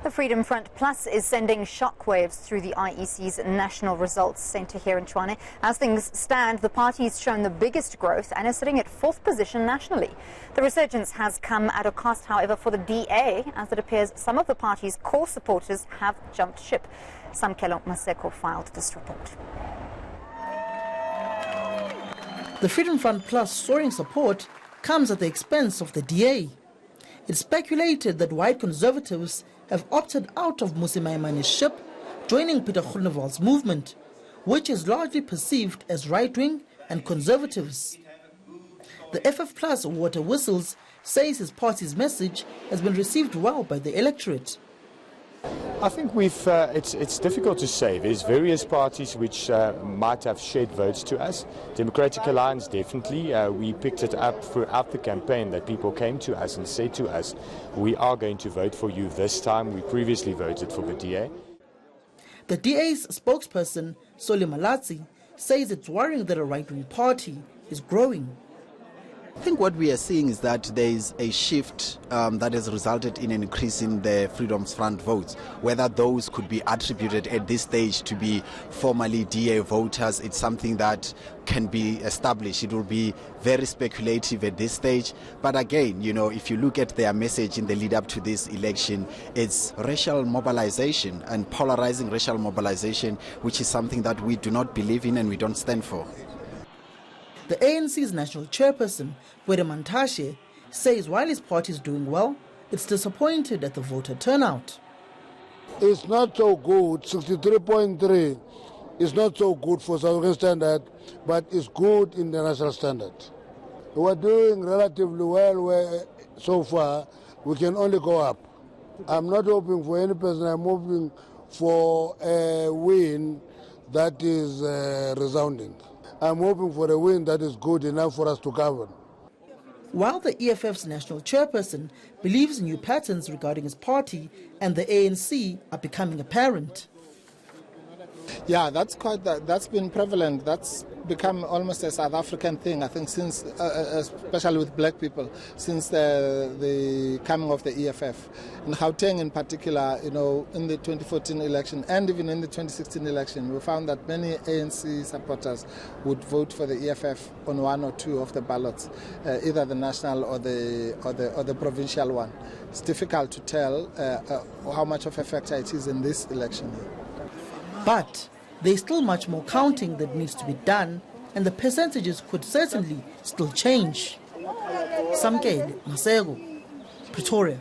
The Freedom Front Plus is sending shockwaves through the IEC's National Results Centre here in Tshwane. As things stand, the party's shown the biggest growth and is sitting at 4th position nationally. The resurgence has come at a cost, however, for the DA, as it appears some of the party's core supporters have jumped ship. Samkele Maseko filed this report. The Freedom Front Plus soaring support comes at the expense of the DA. It's speculated that white conservatives have opted out of Mmusi Maimane's ship, joining Peter Groenewold's movement, which is largely perceived as right-wing and conservatives. The FF Plus Water Whistles says his party's message has been received well by the electorate. I think it's difficult to say. There's various parties which might have shared votes to us. Democratic Alliance, definitely. We picked it up throughout the campaign that people came to us and said to us, we are going to vote for you this time. We previously voted for the DA. The DA's spokesperson, Soli Malatsi, says it's worrying that a right-wing party is growing. I think what we are seeing is that there is a shift that has resulted in an increase in the Freedom Front votes. Whether those could be attributed at this stage to be formerly DA voters, it's something that can be established. It will be very speculative at this stage. But again, if you look at their message in the lead up to this election, it's racial mobilization and polarizing racial mobilization, which is something that we do not believe in and we don't stand for. The ANC's national chairperson, Gwede Mantashe, says while his party is doing well, it's disappointed at the voter turnout. It's not so good. 63.3 is not so good for South African standard, but it's good in the national standard. We're doing relatively well where so far we can only go up. I'm not hoping for any person. I'm hoping for a win that is resounding. I'm hoping for a win that is good enough for us to govern. While the EFF's national chairperson believes new patterns regarding his party and the ANC are becoming apparent. Yeah, that's been prevalent. That's become almost a South African thing, I think, since, especially with black people, since the coming of the EFF. In Gauteng in particular, in the 2014 election and even in the 2016 election, we found that many ANC supporters would vote for the EFF on one or two of the ballots, either the national or the provincial one. It's difficult to tell how much of a factor it is in this election. But there's still much more counting that needs to be done, and the percentages could certainly still change. Samkele Maseko, Pretoria.